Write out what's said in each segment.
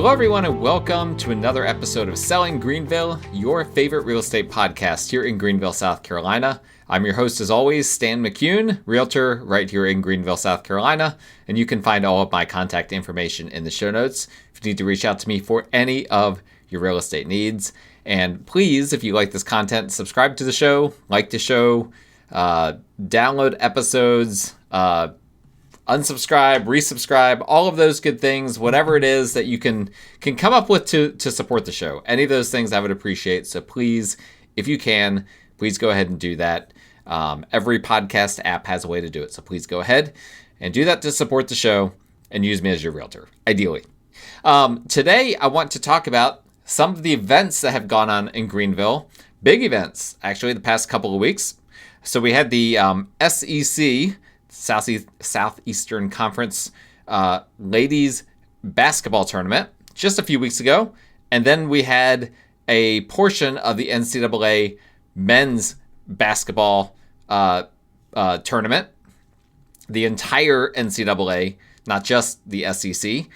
Hello, everyone, and welcome to another episode of Selling Greenville, your favorite real estate podcast here in Greenville, South Carolina. I'm your host, as always, Stan McCune, realtor right here in Greenville, South Carolina, and you can find all of my contact information in the show notes if you need to reach out to me for any of your real estate needs. And please, if you like this content, subscribe to the show, like the show, download episodes, unsubscribe, resubscribe, all of those good things, whatever it is that you can come up with to support the show. Any of those things I would appreciate. So please, if you can, please go ahead and do that. Every podcast app has a way to do it. So please go ahead and do that to support the show and use me as your realtor, ideally. Today, I want to talk about some of the events that have gone on in Greenville. Big events, actually, the past couple of weeks. So we had the SEC, Southeastern Conference ladies basketball tournament just a few weeks ago. And then we had a portion of the NCAA men's basketball tournament. The entire NCAA, not just the SEC,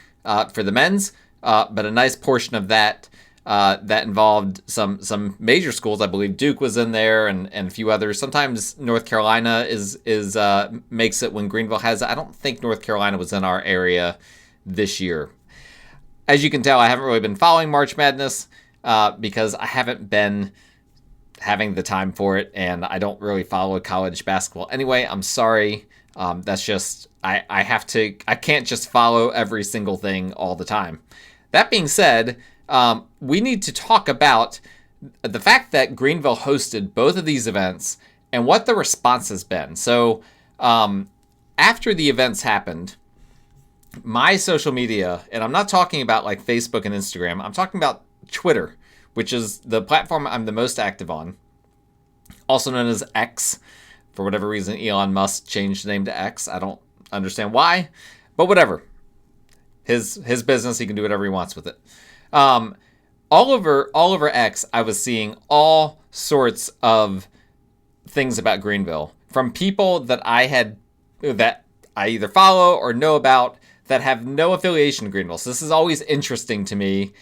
for the men's, but a nice portion of that that involved some major schools. I believe Duke was in there and a few others. Sometimes North Carolina is makes it when Greenville has it. I don't think North Carolina was in our area this year. As you can tell, I haven't really been following March Madness because I haven't been having the time for it, and I don't really follow college basketball anyway. I'm sorry. That's just I can't just follow every single thing all the time. That being said, we need to talk about the fact that Greenville hosted both of these events and what the response has been. So after the events happened, my social media, and I'm not talking about like Facebook and Instagram, I'm talking about Twitter, which is the platform I'm the most active on, also known as X. For whatever reason, Elon Musk changed the name to X. I don't understand why, but whatever. His business, he can do whatever he wants with it. All over X, I was seeing all sorts of things about Greenville from people that I either follow or know about that have no affiliation to Greenville. So this is always interesting to me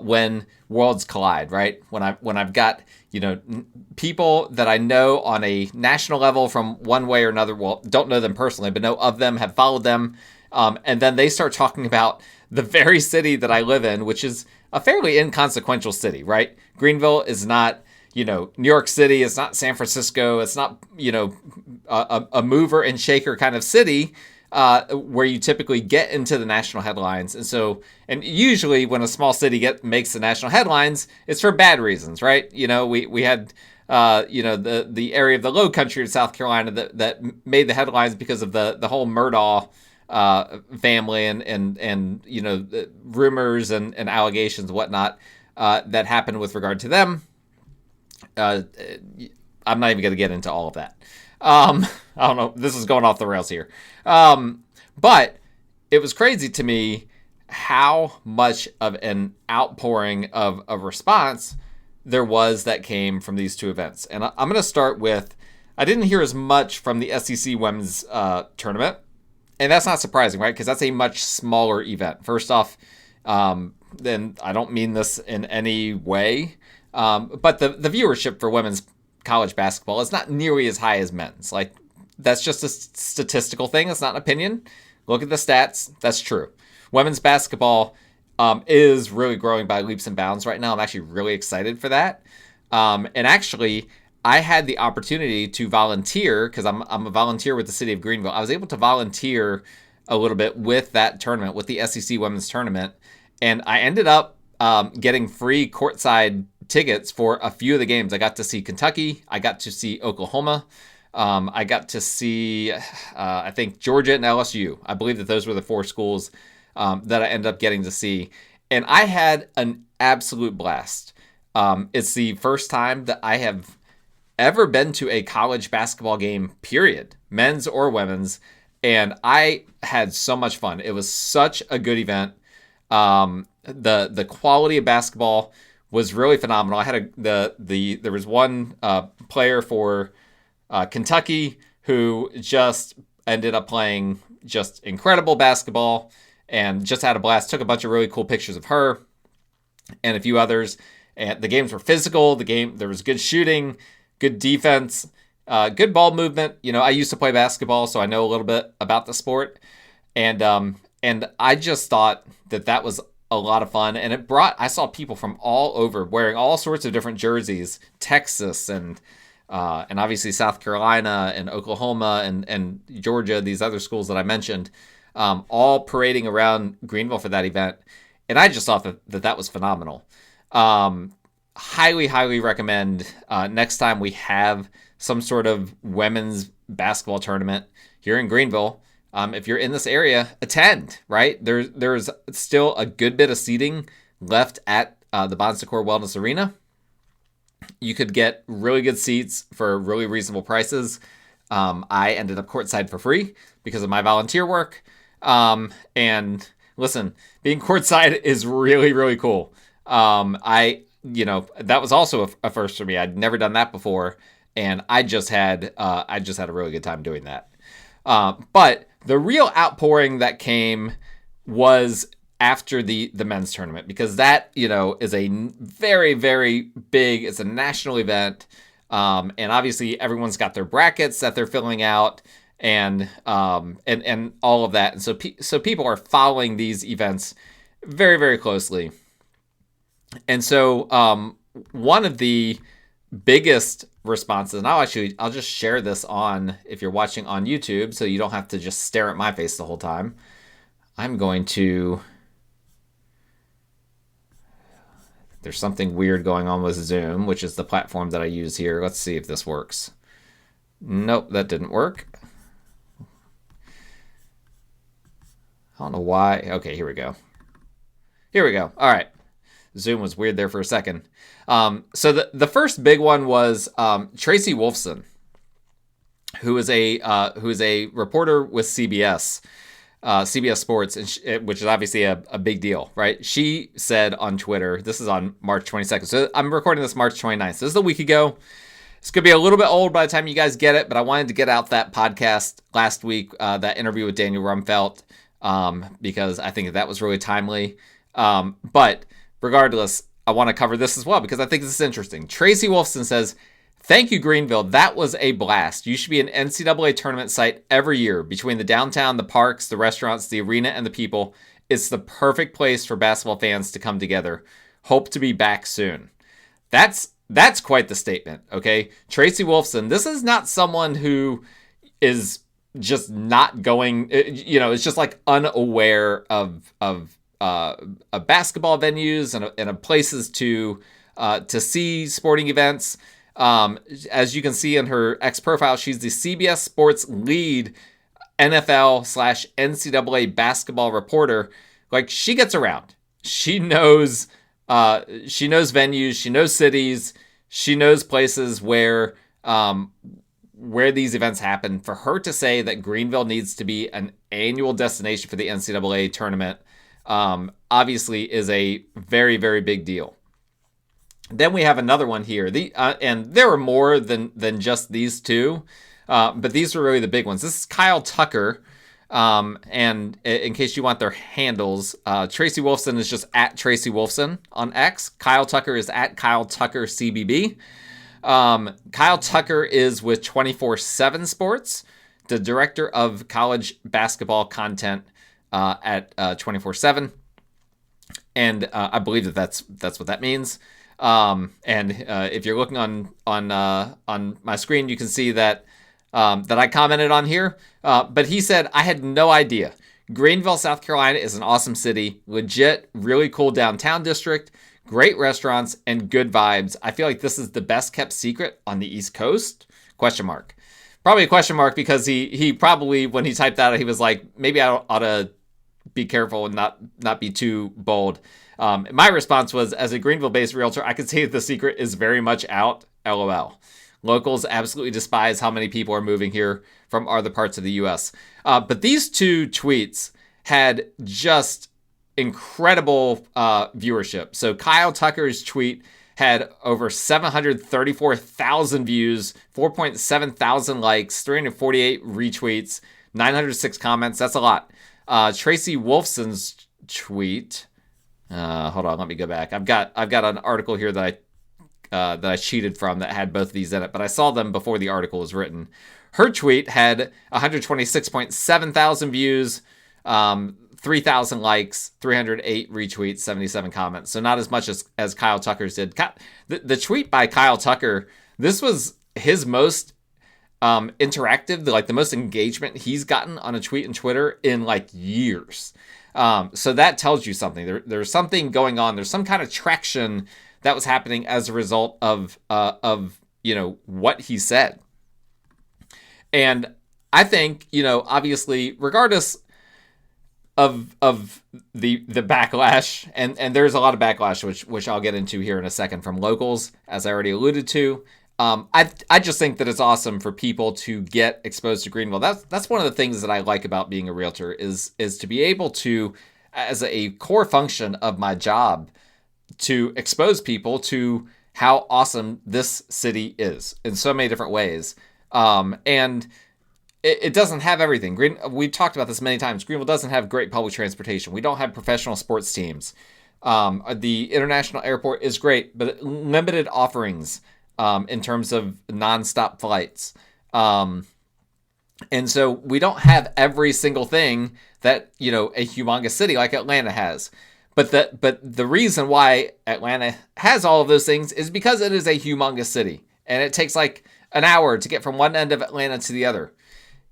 when worlds collide, right? When I've got people that I know on a national level from one way or another. Well, don't know them personally, but know of them, have followed them. And then they start talking about the very city that I live in, which is a fairly inconsequential city, right? Greenville is not, New York City. It's not San Francisco. It's not, a mover and shaker kind of city where you typically get into the national headlines. And usually when a small city makes the national headlines, it's for bad reasons, right? We had the area of the Low Country of South Carolina that made the headlines because of the whole Murdaugh family and the rumors and allegations and whatnot that happened with regard to them. I'm not even going to get into all of that. I don't know. This is going off the rails here. But it was crazy to me how much of an outpouring of response there was that came from these two events. And I'm going to start with, I didn't hear as much from the SEC women's tournament. And that's not surprising, right? Because that's a much smaller event. First off, then I don't mean this in any way, but the viewership for women's college basketball is not nearly as high as men's. Like, that's just a statistical thing. It's not an opinion. Look at the stats. That's true. Women's basketball is really growing by leaps and bounds right now. I'm actually really excited for that. And actually, I had the opportunity to volunteer because I'm a volunteer with the city of Greenville. I was able to volunteer a little bit with that tournament, with the SEC women's tournament. And I ended up getting free courtside tickets for a few of the games. I got to see Kentucky. I got to see Oklahoma. I got to see, I think, Georgia and LSU. I believe that those were the four schools that I ended up getting to see. And I had an absolute blast. It's the first time that I have ever been to a college basketball game, period, men's or women's, and I had so much fun. It was such a good event. The quality of basketball was really phenomenal. I had there was one player for Kentucky who just ended up playing just incredible basketball, and just had a blast. Took a bunch of really cool pictures of her and a few others. And the games were physical. There was good shooting, good defense, good ball movement. I used to play basketball, so I know a little bit about the sport. And I just thought that was a lot of fun. And I saw people from all over wearing all sorts of different jerseys, Texas and obviously South Carolina and Oklahoma and Georgia, these other schools that I mentioned, all parading around Greenville for that event. And I just thought that was phenomenal. Highly, highly recommend next time we have some sort of women's basketball tournament here in Greenville. If you're in this area, attend, right? There's still a good bit of seating left at the Bon Secours Wellness Arena. You could get really good seats for really reasonable prices. I ended up courtside for free because of my volunteer work. And listen, being courtside is really, really cool. That was also a first for me. I'd never done that before, and I just had a really good time doing that. But the real outpouring that came was after the men's tournament, because that, is a very, very big, it's a national event. And obviously everyone's got their brackets that they're filling out and all of that. And so people are following these events very, very closely. And so, one of the biggest responses, and I'll just share this if you're watching on YouTube, so you don't have to just stare at my face the whole time. There's something weird going on with Zoom, which is the platform that I use here. Let's see if this works. Nope, that didn't work. I don't know why. Okay, here we go. All right. Zoom was weird there for a second. So the first big one was Tracy Wolfson, who is a reporter with CBS Sports, which is obviously a big deal, right? She said on Twitter, this is on March 22nd. So I'm recording this March 29th. So this is a week ago. It's going to be a little bit old by the time you guys get it, but I wanted to get out that podcast last week, that interview with Daniel Rumfeldt, because I think that was really timely. But regardless, I want to cover this as well because I think this is interesting. Tracy Wolfson says, "Thank you, Greenville. That was a blast. You should be an NCAA tournament site every year. Between the downtown, the parks, the restaurants, the arena, and the people, it's the perfect place for basketball fans to come together. Hope to be back soon." That's quite the statement, okay? Tracy Wolfson, this is not someone who is just not going, it's just like unaware of basketball venues and places to see sporting events. As you can see in her X profile, she's the CBS Sports lead NFL/NCAA basketball reporter. Like, she gets around. She knows venues. She knows cities. She knows places where these events happen. For her to say that Greenville needs to be an annual destination for the NCAA tournament, obviously is a very, very big deal. Then we have another one here. And there are more than just these two, but these were really the big ones. This is Kyle Tucker. And in case you want their handles, Tracy Wolfson is just at Tracy Wolfson on X. Kyle Tucker is at Kyle Tucker CBB. Kyle Tucker is with 24/7 Sports, the director of college basketball content at 24/7, and I believe that's what that means. If you're looking on my screen, you can see that I commented on here. But he said, "I had no idea. Greenville, South Carolina is an awesome city, legit, really cool downtown district, great restaurants, and good vibes. I feel like this is the best kept secret on the East Coast?" ? Probably a question mark because he probably, when he typed that, he was like, maybe I ought to be careful and not be too bold. My response was, as a Greenville-based realtor, I could say the secret is very much out, LOL. Locals absolutely despise how many people are moving here from other parts of the U.S. But these two tweets had just incredible viewership. So Kyle Tucker's tweet had over 734,000 views, 4.7 thousand likes, 348 retweets, 906 comments. That's a lot. Tracy Wolfson's tweet. Hold on, let me go back. I've got an article here that I cheated from that had both of these in it, but I saw them before the article was written. Her tweet had 126.7 thousand views, 3,000 likes, 308 retweets, 77 comments. So not as much as Kyle Tucker's did. The tweet by Kyle Tucker, this was his most interactive, like the most engagement he's gotten on a tweet in Twitter in like years. So that tells you something. There's something going on. There's some kind of traction that was happening as a result of what he said. And I think, obviously, regardless of the backlash, and there's a lot of backlash, which I'll get into here in a second from locals, as I already alluded to. I just think that it's awesome for people to get exposed to Greenville. That's one of the things that I like about being a realtor is to be able to, as a core function of my job, to expose people to how awesome this city is in so many different ways. And it doesn't have everything. We've talked about this many times. Greenville doesn't have great public transportation. We don't have professional sports teams. The international airport is great, but limited offerings in terms of nonstop flights. And so we don't have every single thing that, a humongous city like Atlanta has. But the reason why Atlanta has all of those things is because it is a humongous city. And it takes like an hour to get from one end of Atlanta to the other.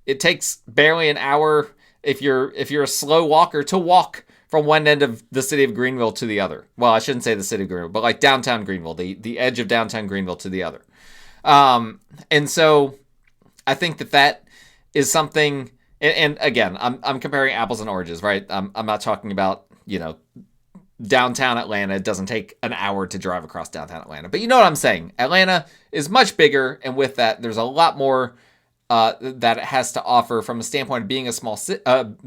It takes barely an hour if you're a slow walker to walk from one end of the city of Greenville to the other. Well, I shouldn't say the city of Greenville, but like downtown Greenville, the edge of downtown Greenville to the other. And so I think that is something, and again, I'm comparing apples and oranges, right? I'm not talking about, downtown Atlanta. It doesn't take an hour to drive across downtown Atlanta, but you know what I'm saying? Atlanta is much bigger, and with that, there's a lot more that it has to offer from a standpoint of being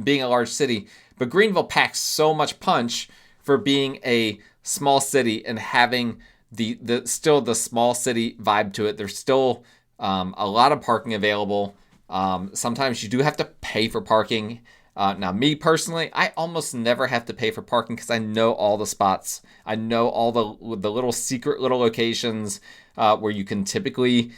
being a large city. But Greenville packs so much punch for being a small city and having the still the small city vibe to it. There's still a lot of parking available. Sometimes you do have to pay for parking. Now, me personally, I almost never have to pay for parking because I know all the spots. I know all the little secret little locations where you can typically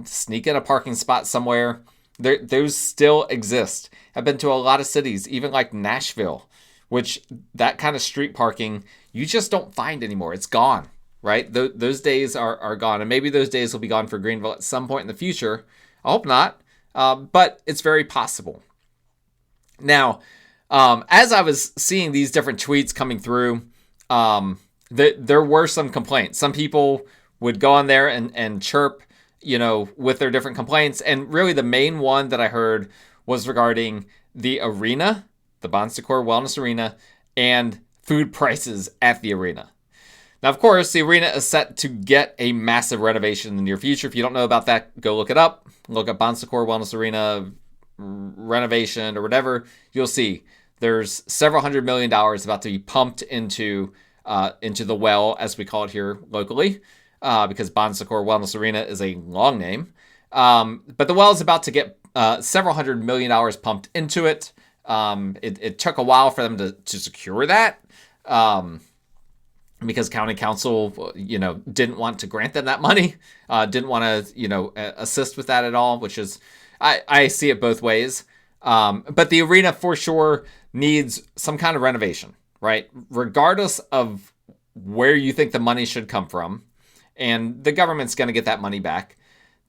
sneak in a parking spot somewhere. Those still exist. I've been to a lot of cities, even like Nashville, which that kind of street parking you just don't find anymore. It's gone, right? Those days are gone, and maybe those days will be gone for Greenville at some point in the future. I hope not, but it's very possible. Now, as I was seeing these different tweets coming through, there were some complaints. Some people would go on there and chirp, with their different complaints. And really the main one that I heard was regarding the arena, the Bon Secours Wellness Arena, and food prices at the arena. Now, of course, the arena is set to get a massive renovation in the near future. If you don't know about that, go look it up. Look up Bon Secours Wellness Arena renovation or whatever. You'll see there's several $100 million about to be pumped into the well, as we call it here locally, because Bon Secours Wellness Arena is a long name. But the well is about to get several $100 million pumped into it. It took a while for them to secure that. Because county council, didn't want to grant them that money, didn't want to, assist with that at all, which is, I see it both ways. But the arena for sure needs some kind of renovation, right? Regardless of where you think the money should come from, and the government's going to get that money back,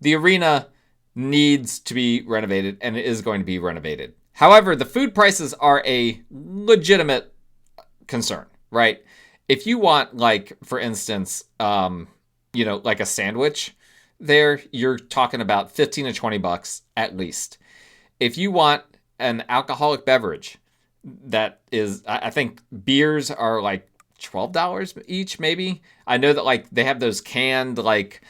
the arena needs to be renovated, and it is going to be renovated. However, the food prices are a legitimate concern, right? If you want, like, for instance, like a sandwich there, you're talking about 15 to 20 bucks at least. If you want an alcoholic beverage, that is, I think beers are like $12 each, maybe. I know that like they have those canned like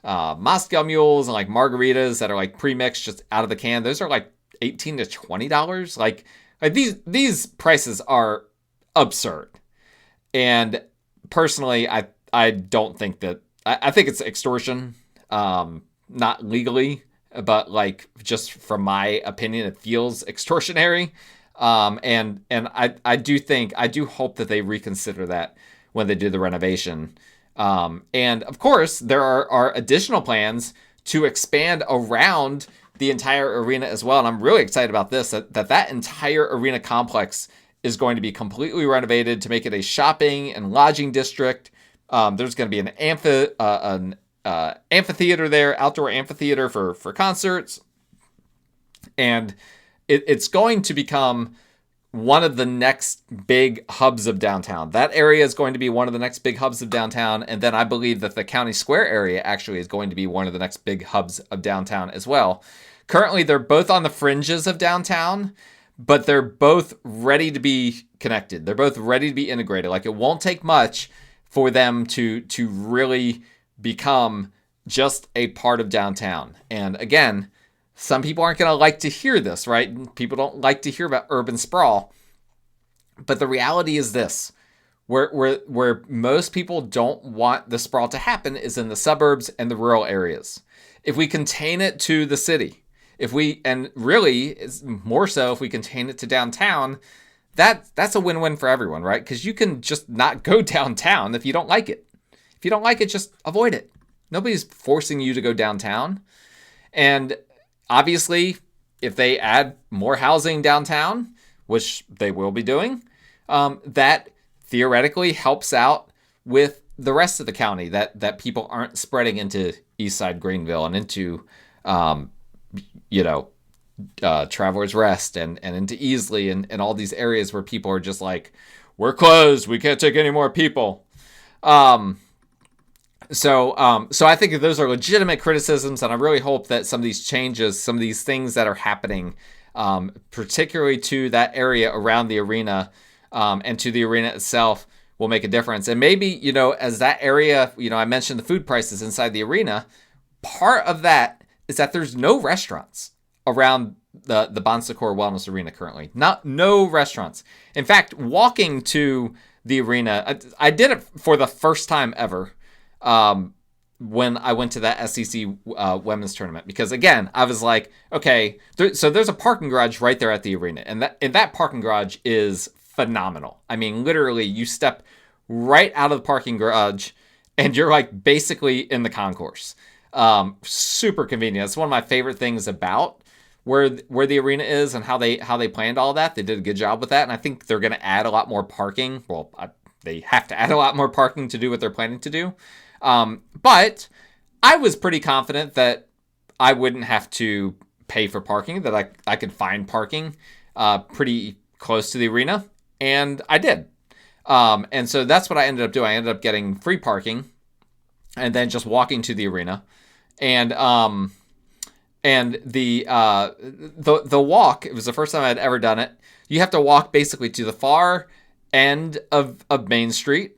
Moscow mules and like margaritas that are like pre-mixed just out of the can. Those are like $18 to $20. Like these prices are absurd. And personally, I don't think that, I think it's extortion, not legally, but like just from my opinion, it feels extortionary. I do hope that they reconsider that when they do the renovation. And of course, there are additional plans to expand around the entire arena as well. And I'm really excited about this, that entire arena complex is going to be completely renovated to make it a shopping and lodging district. There's going to be an amphitheater there, outdoor amphitheater for concerts. And it's going to become one of the next big hubs of downtown. That area is going to be one of the next big hubs of downtown. And then I believe that the County Square area actually is going to be one of the next big hubs of downtown as well. Currently, they're both on the fringes of downtown, but they're both ready to be connected. They're both ready to be integrated. Like, it won't take much for them to really become just a part of downtown. And again, some people aren't going to like to hear this, right? People don't like to hear about urban sprawl. But the reality is this. Where most people don't want the sprawl to happen is in the suburbs and the rural areas. If we contain it to the city, and really, it's more so if we contain it to downtown, that's a win-win for everyone, right? Because you can just not go downtown if you don't like it. If you don't like it, just avoid it. Nobody's forcing you to go downtown. And obviously, if they add more housing downtown, which they will be doing, that theoretically helps out with the rest of the county, that people aren't spreading into Eastside Greenville and into, Travelers Rest and into Easley and all these areas where people are just like, we're closed, we can't take any more people. So I think that those are legitimate criticisms, and I really hope that some of these changes, some of these things that are happening, particularly to that area around the arena, and to the arena itself, will make a difference. And maybe, as that area, I mentioned the food prices inside the arena, part of that is that there's no restaurants around the Bon Secours Wellness Arena currently. No restaurants. In fact, walking to the arena, I did it for the first time ever, when I went to that SEC women's tournament, because again, I was like, okay, so there's a parking garage right there at the arena, and that parking garage is phenomenal. I mean, literally, you step right out of the parking garage and you're like basically in the concourse. Super convenient. It's one of my favorite things about where the arena is and how they planned all that. They did a good job with that, and I think they're going to add a lot more parking. Well, they have to add a lot more parking to do what they're planning to do. But I was pretty confident that I wouldn't have to pay for parking, that I could find parking pretty close to the arena, and I did. And so that's what I ended up doing. I ended up getting free parking and then just walking to the arena. And the walk, it was the first time I'd ever done it. You have to walk basically to the far end of Main Street,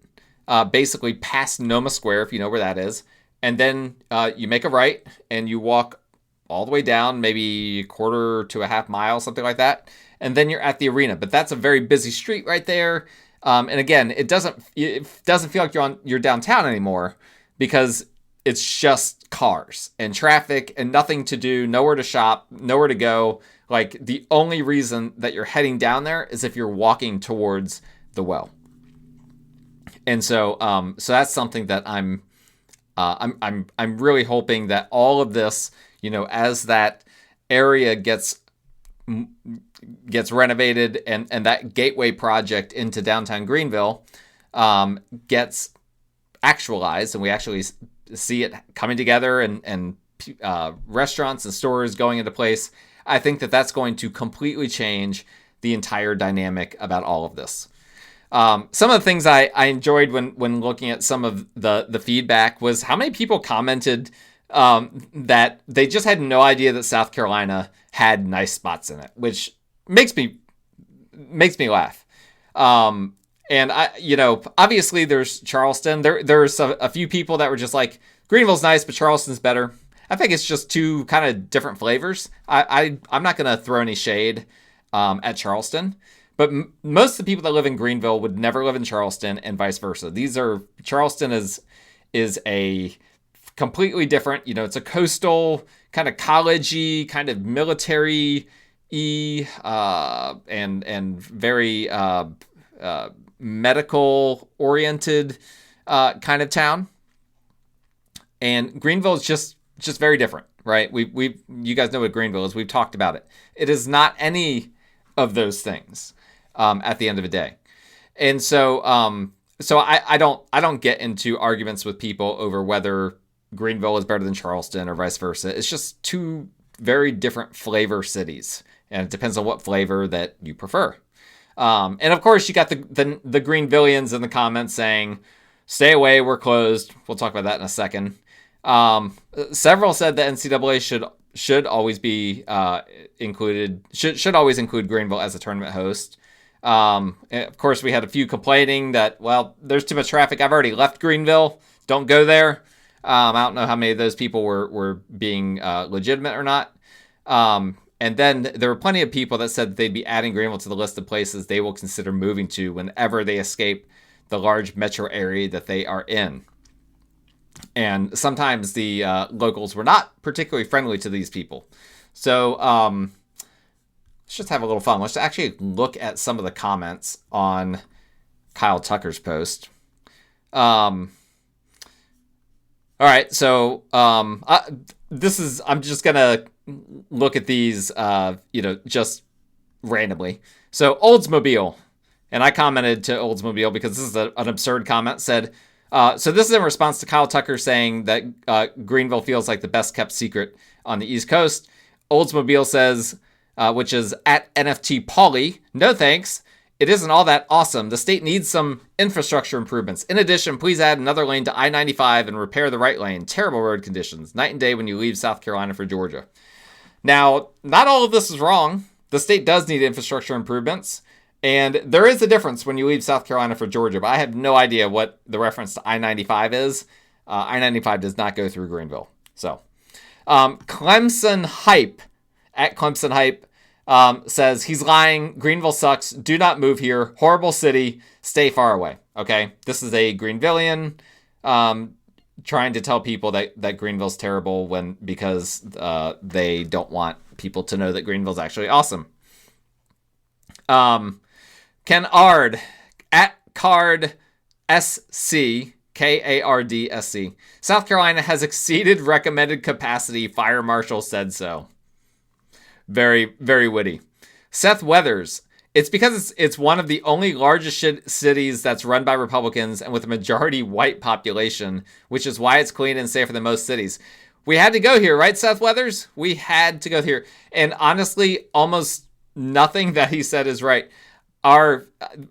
basically past Noma Square, if you know where that is. And then you make a right and you walk all the way down, maybe a quarter to a half mile, something like that. And then you're at the arena. But that's a very busy street right there. And again, it doesn't feel like you're downtown anymore, because it's just cars and traffic and nothing to do, nowhere to shop, nowhere to go. Like, the only reason that you're heading down there is if you're walking towards the well. And so that's something that I'm really hoping that all of this, as that area gets renovated and that gateway project into downtown Greenville gets actualized, and we actually see it coming together and restaurants and stores going into place, I think that that's going to completely change the entire dynamic about all of this. Some of the things I enjoyed when looking at some of the feedback was how many people commented that they just had no idea that South Carolina had nice spots in it, which makes me laugh. And obviously there's Charleston. There's a few people that were just like, Greenville's nice, but Charleston's better. I think it's just two kind of different flavors. I'm not going to throw any shade at Charleston, but most of the people that live in Greenville would never live in Charleston, and vice versa. Charleston is a completely different, it's a coastal kind of college-y, kind of military and very medical oriented kind of town. And Greenville is just very different, right? You guys know what Greenville is. We've talked about it. It is not any of those things at the end of the day. And so I don't get into arguments with people over whether Greenville is better than Charleston or vice versa. It's just two very different flavor cities, and it depends on what flavor that you prefer. And of course, you got the Greenvillians in the comments saying, "Stay away, we're closed." We'll talk about that in a second. Several said the NCAA should always be included. Should always include Greenville as a tournament host. Of course, we had a few complaining that, well, there's too much traffic. I've already left Greenville. Don't go there. I don't know how many of those people were being legitimate or not. And then there were plenty of people that said that they'd be adding Greenville to the list of places they will consider moving to whenever they escape the large metro area that they are in. And sometimes the locals were not particularly friendly to these people. So let's just have a little fun. Let's actually look at some of the comments on Kyle Tucker's post. All right, so I'm just gonna look at these, just randomly. So Oldsmobile, and I commented to Oldsmobile because this is an absurd comment. Said, so this is in response to Kyle Tucker saying that Greenville feels like the best kept secret on the East Coast. Oldsmobile says, which is at NFT Pauly, no thanks. It isn't all that awesome. The state needs some infrastructure improvements. In addition, please add another lane to I-95 and repair the right lane. Terrible road conditions. Night and day when you leave South Carolina for Georgia. Now, not all of this is wrong. The state does need infrastructure improvements. And there is a difference when you leave South Carolina for Georgia. But I have no idea what the reference to I-95 is. I-95 does not go through Greenville. So, Clemson Hype, at Clemson Hype, says he's lying. Greenville sucks. Do not move here. Horrible city. Stay far away. Okay. This is a Greenvillian trying to tell people that Greenville's terrible because they don't want people to know that Greenville's actually awesome. Ken Ard at Card SC, KARDSC. South Carolina has exceeded recommended capacity. Fire marshal said so. Very, very witty. Seth Weathers. It's because it's one of the only largest cities that's run by Republicans and with a majority white population, which is why it's clean and safer than most cities. We had to go here, right, Seth Weathers? We had to go here. And honestly, almost nothing that he said is right.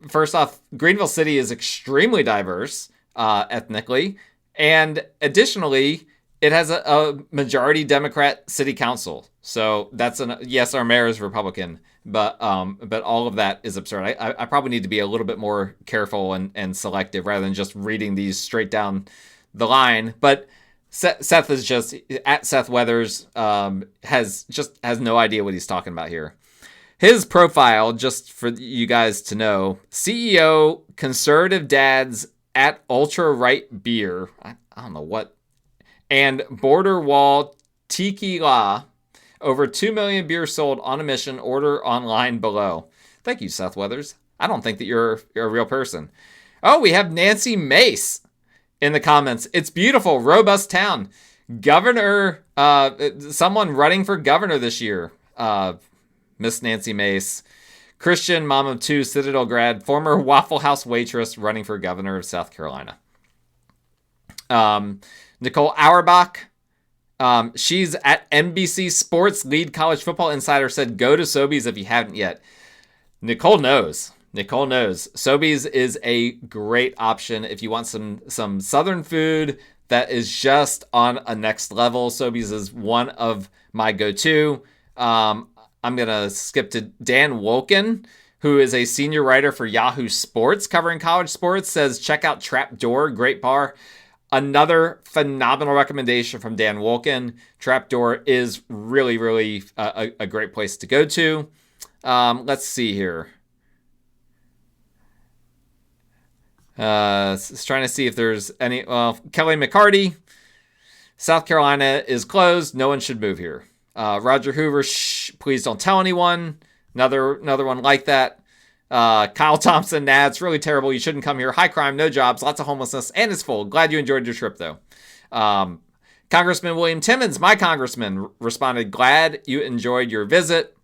First off, Greenville City is extremely diverse ethnically. And additionally, it has a majority Democrat city council. So that's yes, our mayor is Republican, but all of that is absurd. I probably need to be a little bit more careful and selective rather than just reading these straight down the line. But Seth is just at Seth Weathers, has no idea what he's talking about here. His profile, just for you guys to know, CEO, conservative dads at ultra right beer. I don't know what. And border wall tiki la. Over 2 million beers sold on a mission. Order online below. Thank you, Seth Weathers. I don't think that you're a real person. Oh, we have Nancy Mace in the comments. It's beautiful, robust town. Governor, someone running for governor this year. Miss Nancy Mace. Christian, mom of two, Citadel grad, former Waffle House waitress running for governor of South Carolina. Nicole Auerbach. She's at NBC Sports, lead college football insider, said go to Sobeys if you haven't yet. Nicole knows. Sobeys is a great option if you want some Southern food that is just on a next level. Sobeys is one of my go-to. I'm going to skip to Dan Wolken, who is a senior writer for Yahoo Sports covering college sports, says check out Trapdoor, great bar. Another phenomenal recommendation from Dan Wolken. Trapdoor is really, really a great place to go to. Let's see here. Just trying to see if there's any. Well, Kelly McCarty. South Carolina is closed. No one should move here. Roger Hoover, shh, please don't tell anyone. Another one like that. Kyle Thompson, nah, it's really terrible. You shouldn't come here. High crime, no jobs, lots of homelessness, and it's full. Glad you enjoyed your trip, though. Congressman William Timmons, my congressman, responded, glad you enjoyed your visit.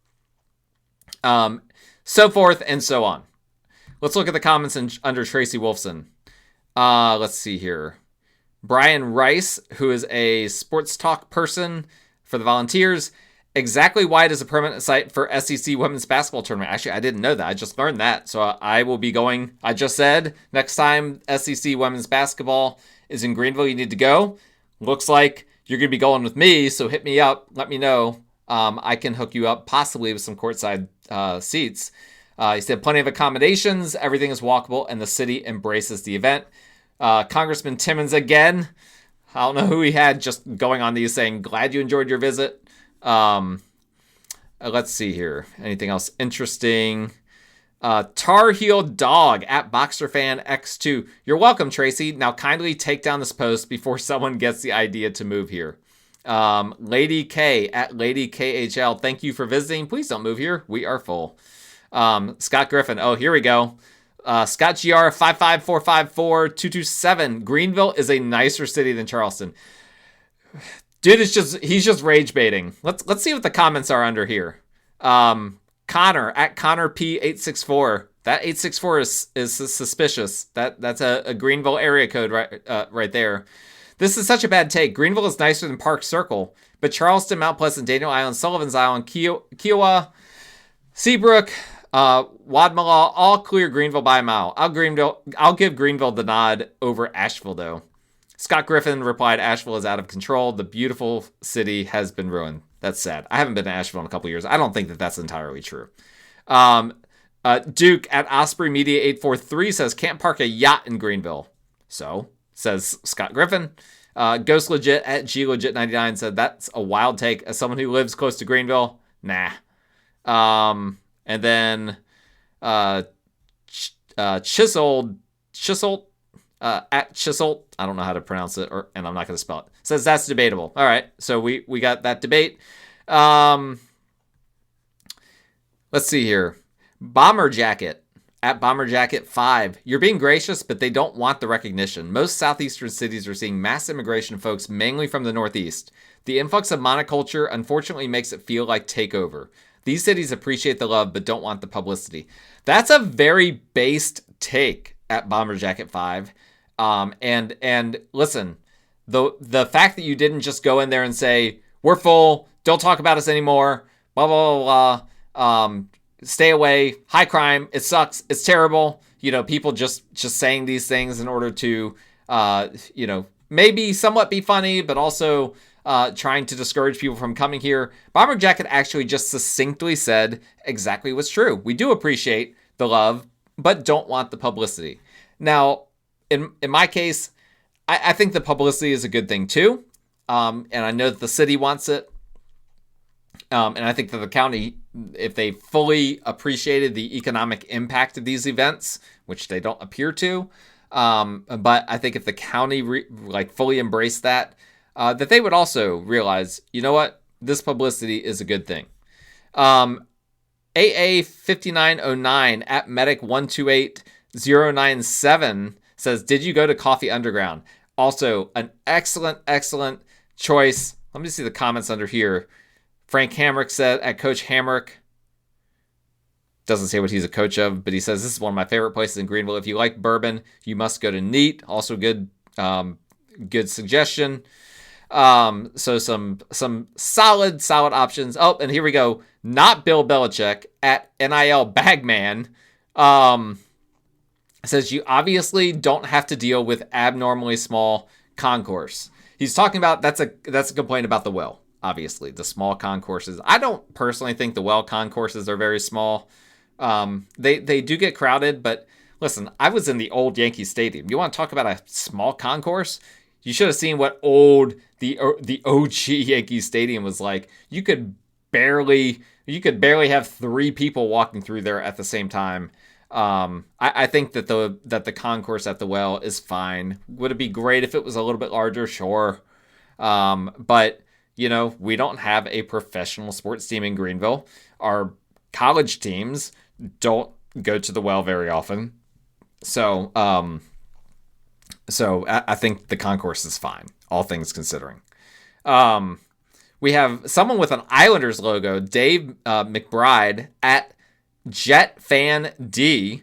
So forth and so on. Let's look at the comments under Tracy Wolfson. Let's see here. Brian Rice, who is a sports talk person for the Volunteers. Exactly why it is a permanent site for SEC women's basketball tournament. Actually, I didn't know that. I just learned that. So I will be going. I just said next time SEC women's basketball is in Greenville, you need to go. Looks like you're going to be going with me. So hit me up. Let me know. I can hook you up possibly with some courtside seats. He said plenty of accommodations. Everything is walkable and the city embraces the event. Congressman Timmons again. I don't know who he had just going on these saying, glad you enjoyed your visit. Let's see here. Anything else interesting? Tar Heel Dog at BoxerFanX2. You're welcome, Tracy. Now kindly take down this post before someone gets the idea to move here. Lady K at Lady KHL. Thank you for visiting. Please don't move here. We are full. Scott Griffin. Oh, here we go. Scott GR 55454-227. Greenville is a nicer city than Charleston. Dude, he's just rage baiting. Let's see what the comments are under here. Connor at Connor P864. That 864 is suspicious. That's a Greenville area code right there. This is such a bad take. Greenville is nicer than Park Circle, but Charleston, Mount Pleasant, Daniel Island, Sullivan's Island, Kiowa, Seabrook, Wadmalaw, all clear Greenville by a mile. I'll give Greenville the nod over Asheville though. Scott Griffin replied, Asheville is out of control. The beautiful city has been ruined. That's sad. I haven't been to Asheville in a couple years. I don't think that's entirely true. Duke at Osprey Media 843 says, can't park a yacht in Greenville. So, says Scott Griffin. Ghost Legit at G Legit 99 said, that's a wild take. As someone who lives close to Greenville, nah. And then Chiseled at Chiseled, I don't know how to pronounce it, and I'm not going to spell it. Says that's debatable. All right, so we got that debate. Let's see here. Bomber Jacket at Bomber Jacket 5. You're being gracious, but they don't want the recognition. Most southeastern cities are seeing mass immigration folks, mainly from the northeast. The influx of monoculture unfortunately makes it feel like takeover. These cities appreciate the love, but don't want the publicity. That's a very based take at Bomber Jacket 5. And listen, the fact that you didn't just go in there and say, we're full, don't talk about us anymore, blah, blah, blah, blah, stay away, high crime, it sucks, it's terrible. You know, people just saying these things in order to, maybe somewhat be funny, but also trying to discourage people from coming here. Bomber Jacket actually just succinctly said exactly what's true. We do appreciate the love, but don't want the publicity. Now, in my case, I think the publicity is a good thing too. And I know that the city wants it. And I think that the county, if they fully appreciated the economic impact of these events, which they don't appear to, but I think if the county fully embraced that, that they would also realize, you know what, this publicity is a good thing. AA5909 at Medic128097 says, did you go to Coffee Underground? Also, an excellent choice. Let me see the comments under here. Frank Hamrick said, at Coach Hamrick, doesn't say what he's a coach of, but he says, this is one of my favorite places in Greenville. If you like bourbon, you must go to Neat. Also good suggestion. So some solid options. Oh, and here we go. Not Bill Belichick at NIL Bagman. Says you obviously don't have to deal with abnormally small concourse. He's talking about that's a complaint about the well. Obviously, the small concourses. I don't personally think the well concourses are very small. They do get crowded, but listen, I was in the old Yankee Stadium. You want to talk about a small concourse? You should have seen what the OG Yankee Stadium was like. You could barely have 3 people walking through there at the same time. I think that the concourse at the well is fine. Would it be great if it was a little bit larger? Sure. But we don't have a professional sports team in Greenville. Our college teams don't go to the well very often. So I think the concourse is fine, all things considering. We have someone with an Islanders logo, Dave McBride at JetFanD,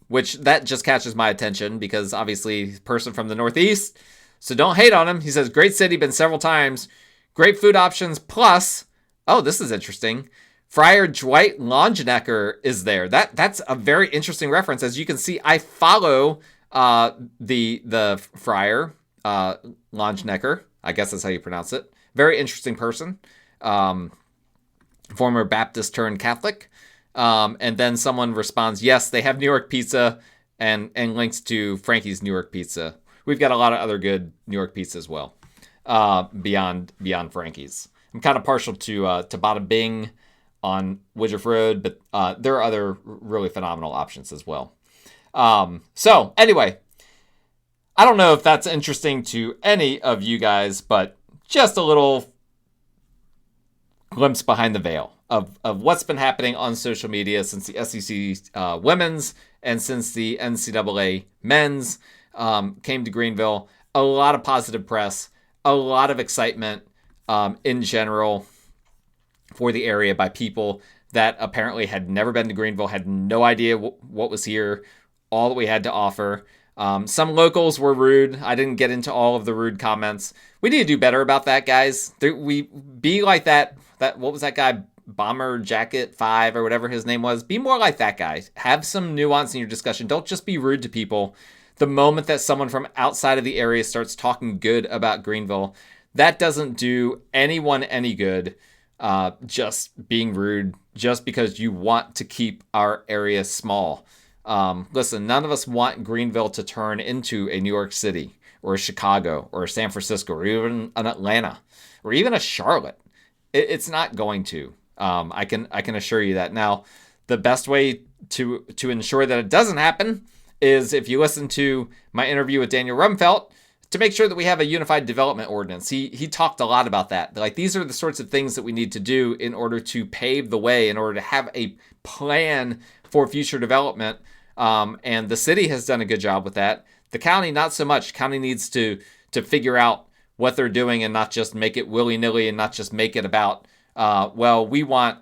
which that just catches my attention because obviously he's a person from the Northeast. So don't hate on him. He says, great city, been several times. Great food options. Plus, oh, this is interesting. Friar Dwight Longenecker is there. That's a very interesting reference. As you can see, I follow the Friar Longenecker. I guess that's how you pronounce it. Very interesting person. Former Baptist turned Catholic. And then someone responds, yes, they have New York pizza and links to Frankie's New York pizza. We've got a lot of other good New York pizza as well, beyond Frankie's. I'm kind of partial to Bada Bing on Woodruff Road, but there are other really phenomenal options as well. So anyway, I don't know if that's interesting to any of you guys, but just a little glimpse behind the veil of what's been happening on social media since the SEC women's and since the NCAA men's came to Greenville. A lot of positive press, a lot of excitement in general for the area by people that apparently had never been to Greenville, had no idea what was here, all that we had to offer. Some locals were rude. I didn't get into all of the rude comments. We need to do better about that, guys. We be like that. What was that guy? Bomber Jacket 5 or whatever his name was. Be more like that guy. Have some nuance in your discussion. Don't just be rude to people. The moment that someone from outside of the area starts talking good about Greenville, that doesn't do anyone any good. Just being rude just because you want to keep our area small. Listen, none of us want Greenville to turn into a New York City or a Chicago or a San Francisco or even an Atlanta or even a Charlotte. It's not going to. I can assure you that. Now, the best way to ensure that it doesn't happen is if you listen to my interview with Daniel Rumfelt to make sure that we have a unified development ordinance. He talked a lot about that. Like, these are the sorts of things that we need to do in order to pave the way, in order to have a plan for future development. And the city has done a good job with that. The county, not so much. County needs to figure out what they're doing and not just make it willy-nilly and not just make it about, we want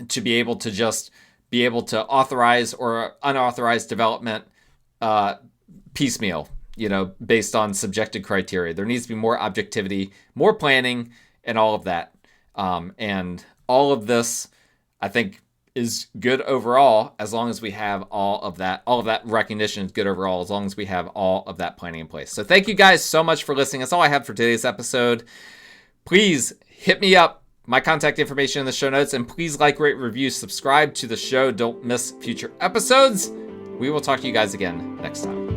to be able to authorize or unauthorized development piecemeal, based on subjective criteria. There needs to be more objectivity, more planning, and all of that. And all of this, I think, is good overall as long as we have all of that. All of that recognition is good overall as long as we have all of that planning in place. So thank you guys so much for listening. That's all I have for today's episode. Please hit me up. My contact information in the show notes. And please like, rate, review, subscribe to the show. Don't miss future episodes. We will talk to you guys again next time.